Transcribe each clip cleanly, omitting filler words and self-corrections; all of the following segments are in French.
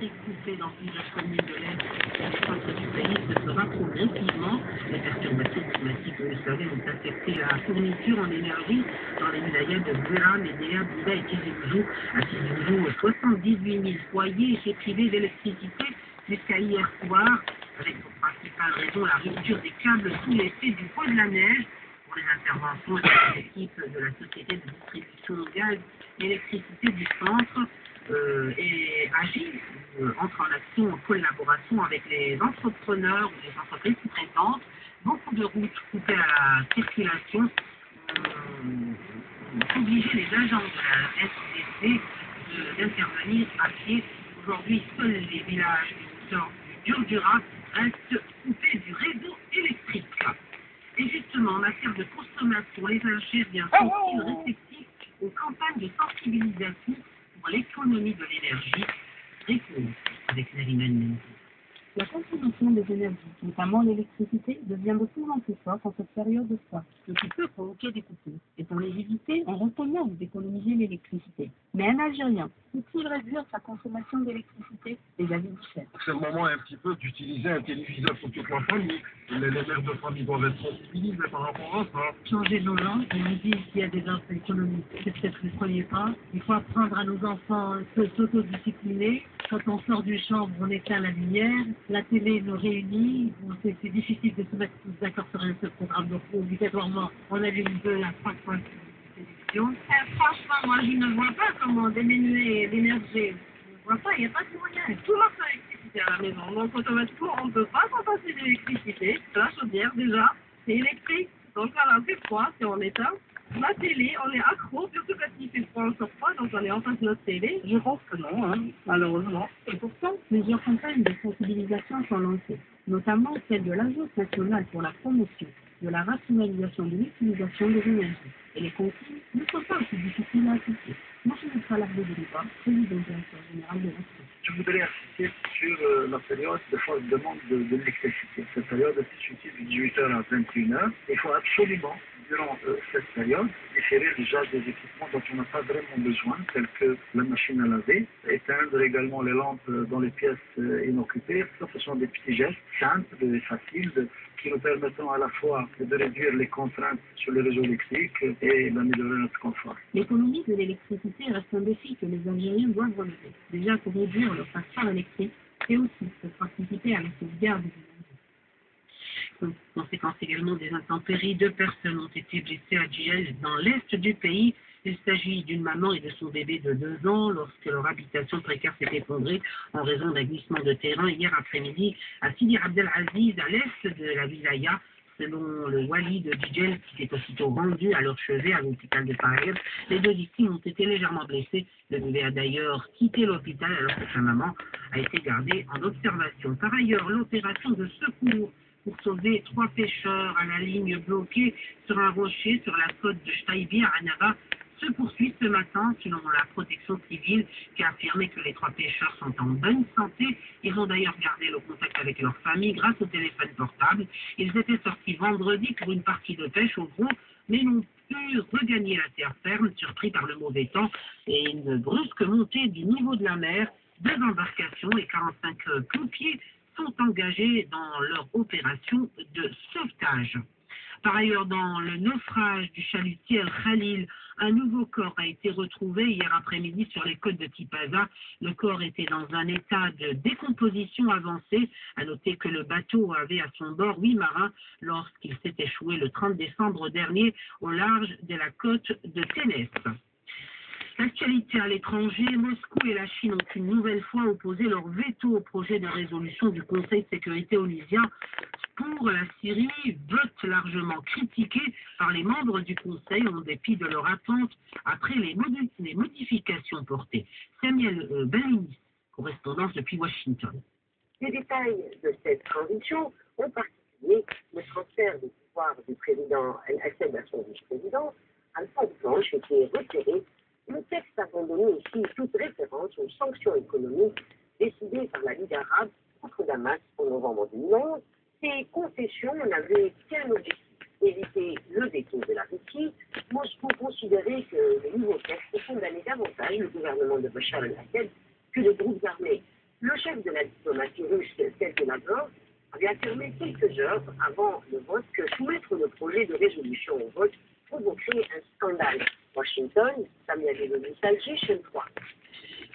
électrique coupée dans plusieurs communes de l'Est et du centre du pays se fera progressivement. Les perturbations climatiques, vous le savez, ont affecté la fourniture en énergie dans les wilayas de Bura, Médéa, Bida et Tizi Ouzou. À Tizi Ouzou, 78 000 foyers étaient privés d'électricité jusqu'à hier soir, avec pour principale raison la rupture des câbles sous l'effet du poids de la neige. Pour les interventions des équipes de la société de distribution gaz et électricité du centre et agit, entre en action en collaboration avec les entrepreneurs ou les entreprises sous-traitantes. Beaucoup de routes coupées à la circulation ont obligé les agents de la SDC d'intervenir à pied. Aujourd'hui, seuls les villages du nord du Durdura restent coupés du réseau électrique. Et justement, en matière de consommation, les Algériens sont-ils réceptifs aux campagnes de sensibilisation pour l'économie de l'énergie? Réponse avec Narina Mendy. La consommation des énergies, notamment l'électricité, devient de plus en plus forte en cette période de froid, ce qui peut provoquer des coupures. Et pour les éviter, on recommande d'économiser l'électricité. Mais un Algérien peut-il réduire sa consommation d'électricité vis-à-vis du chef? C'est le moment un petit peu d'utiliser un téléviseur pour toute la famille. Les mères de famille doivent être sensibilisées par rapport à ça. Changer nos langues, on nous dit qu'il y a des offres économiques. C'est peut-être le premier pas. Il faut apprendre à nos enfants de s'autodiscipliner. Quand on sort du chambre, on éteint la lumière. La télé nous réunit. C'est difficile de se mettre tous d'accord sur un seul programme. Donc, obligatoirement, on allume la 3 fois de télévision. Franchement, moi, je ne vois pas comment diminuer l'énergie. Je ne vois pas, il n'y a pas de moyen. Tout marche à l'électricité à la maison. Donc, automatiquement, on ne peut pas s'en passer d'électricité. La chaudière, déjà, c'est électrique. Donc, quand on a fait froid, c'est en éteint. La télé, on est accro, surtout quand il fait froid, on sort pas, donc on est en face de notre télé. Je pense que non, malheureusement. Et pourtant, plusieurs campagnes de sensibilisation sont lancées, notamment celle de l'Agence nationale pour la promotion de la rationalisation de l'utilisation des énergies. Et les consignes ne sont pas aussi difficiles à appliquer. Moi, je suis Salah Boudeliba, président directeur général de l'Agence. Je voudrais insister sur la période de forte demande de l'électricité. Cette période est située de 18h à 21h. Il faut absolument, durant cette période, différer déjà des équipements dont on n'a pas vraiment besoin, tels que la machine à laver, éteindre également les lampes dans les pièces inoccupées. Ça, ce sont des petits gestes simples et faciles qui nous permettront à la fois de réduire les contraintes sur le réseau électrique et d'améliorer notre confort. L'économie de l'électricité reste un défi que les Algériens doivent relever, déjà pour réduire leur facture électrique et aussi pour participer à la sauvegarde des énergies. Conséquence également des intempéries, 2 personnes ont été blessées à Djel dans l'est du pays. Il s'agit d'une maman et de son bébé de 2 ans lorsque leur habitation précaire s'est effondrée en raison d'un glissement de terrain hier après-midi à Sidi Abdelaziz, à l'est de la wilaya. Selon le wali de Djel, qui s'est aussitôt rendu à leur chevet à l'hôpital de Paris, les 2 victimes ont été légèrement blessées. Le bébé a d'ailleurs quitté l'hôpital alors que sa maman a été gardée en observation. Par ailleurs, l'opération de secours pour sauver 3 pêcheurs à la ligne bloquée sur un rocher sur la côte de Chtaïbi à Annaba se poursuit ce matin, selon la protection civile qui a affirmé que les 3 pêcheurs sont en bonne santé. Ils ont d'ailleurs gardé le contact avec leur famille grâce au téléphone portable. Ils étaient sortis vendredi pour une partie de pêche au gros, mais n'ont pu regagner la terre ferme, surpris par le mauvais temps et une brusque montée du niveau de la mer. 2 embarcations et 45 pompiers sont engagés dans leur opération de sauvetage. Par ailleurs, dans le naufrage du chalutier El Khalil, un nouveau corps a été retrouvé hier après-midi sur les côtes de Tipaza. Le corps était dans un état de décomposition avancée. À noter que le bateau avait à son bord 8 marins lorsqu'il s'est échoué le 30 décembre dernier au large de la côte de Ténès. L'actualité à l'étranger, Moscou et la Chine ont une nouvelle fois opposé leur veto au projet de résolution du Conseil de sécurité onusien pour la Syrie, vote largement critiqué par les membres du Conseil en dépit de leur attente après les modifications portées. Samuel Balinis, correspondance depuis Washington. Les détails de cette transition ont particulier le transfert du pouvoir du président El-Assad à son vice-président. Alpha Blanche était retiré. Le texte abandonné ici toute référence aux sanctions économiques décidées par la Ligue arabe contre Damas en novembre 2011. Ces concessions n'avaient qu'un objectif, éviter le détour de la Russie. Moscou considérait que le nouveau texte condamnait davantage le gouvernement de Bachar el-Assad que les groupes armés. Le la diplomatie russe, celle de la Blanche, avait affirmé quelques heures avant le vote que soumettre le projet de résolution au vote provoquerait un scandale. Washington, Samia Alger, chaîne 3.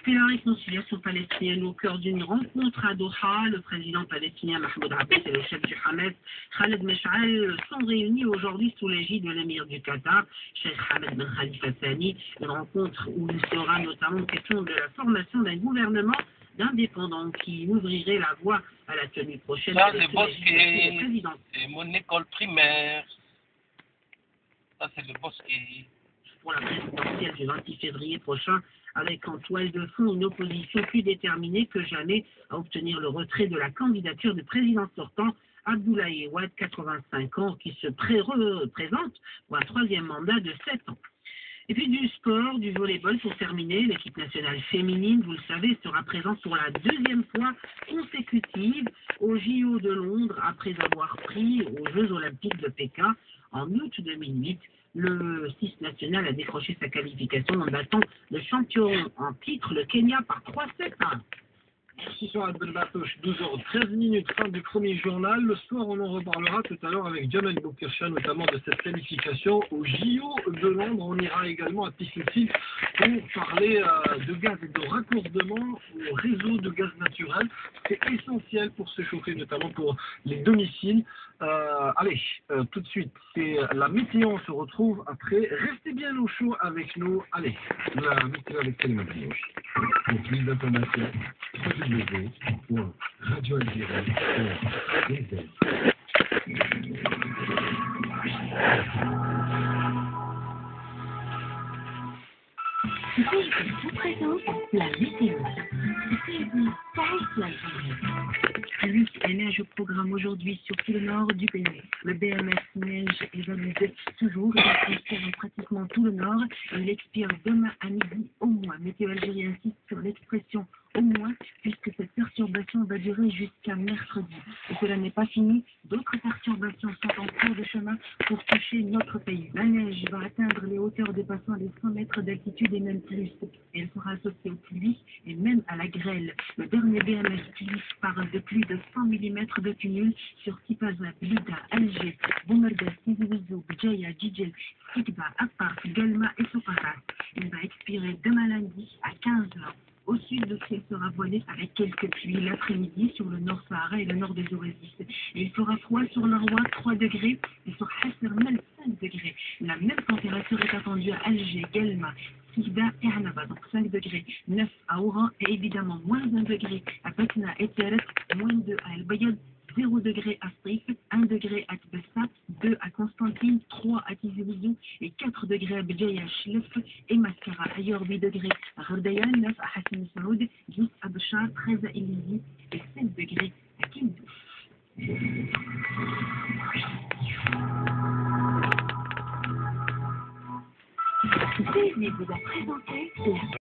Puis la réconciliation palestinienne au cœur d'une rencontre à Doha. Le président palestinien Mahmoud Abbas et le chef du Hamas Khaled Mesh'al sont réunis aujourd'hui sous l'égide de l'émir du Qatar, Cheikh Hamad Ben Khalifa Thani. Une rencontre où il sera notamment question de la formation d'un gouvernement d'indépendants qui ouvrirait la voie à la tenue prochaine Ça, de c'est Bosquet. président. C'est mon école primaire. Ça, c'est le Bosquet. Pour la présidentielle du 26 février prochain, avec en toile de fond une opposition plus déterminée que jamais à obtenir le retrait de la candidature du président sortant, Abdoulaye Wade, 85 ans, qui se présente pour un troisième mandat de 7 ans. Et puis du sport, du volleyball pour terminer, l'équipe nationale féminine, vous le savez, sera présente pour la deuxième fois consécutive aux JO de Londres après avoir pris aux Jeux Olympiques de Pékin en août 2008. Le 6 national a décroché sa qualification en battant le champion en titre, le Kenya, par 3-7 à 1. Merci Soad Ben Batouche, 12h13, fin du premier journal. Le soir, on en reparlera tout à l'heure avec Jamel Boukircha, notamment de cette qualification au JO de Londres. On ira également à Tissétil pour parler de gaz et de raccordement au réseau de gaz naturel. C'est essentiel pour se chauffer, notamment pour les domiciles. Tout de suite, c'est la météo. On se retrouve après. Restez bien au chaud avec nous. Allez, la météo avec Téléma Dimanche. Pour plus d'informations, www.radioalgérie.dz. vous présente la météo. Pluie et neige au programme aujourd'hui sur tout le nord du pays. Le BMS neige évalue toujours, il concerne pratiquement tout le nord et il expire demain à midi au moins. Météo Algérie insiste sur l'expression au moins, puisque cette perturbation va durer jusqu'à mercredi. Et cela n'est pas fini, d'autres perturbations sont en cours de chemin pour toucher notre pays. La neige va atteindre les hauteurs dépassant les 100 mètres d'altitude et même plus. Elle sera associée aux pluies et même à la grêle. Le dernier BMS clinique parle de plus de 100 mm de cumul sur Tipaza, Blida, Alger, Boumerda, Sidi Ouzou, Bdjaya, Djidjel, Sikba, Appar, Galma et Soparat. Il va expirer demain lundi à 15h. Au sud, le ciel sera voilé avec quelques pluies l'après-midi sur le nord Sahara et le nord des Oasis. Et il fera froid sur Narwa, 3 degrés, et sur Hassermel, 5 degrés. La même température est attendue à Alger, Galma, Sida et Hanaba, donc 5 degrés. 9 à Oran et évidemment moins 1 degré à Patna et Teret, moins 2 à El Bayad, 0 degré à Strif, 1 degré à Tbessa, 2 à Constantine, 3 à Tizi Ouzou et 4 degrés à Béjaïa, Chlef et Mascara. Ailleurs 8 degrés à Ghordaïa, 9 à Hassan Saoud, 10 à Béchar, 13 à Elizi et 7 degrés à Kindouf. Disney vous a présenté la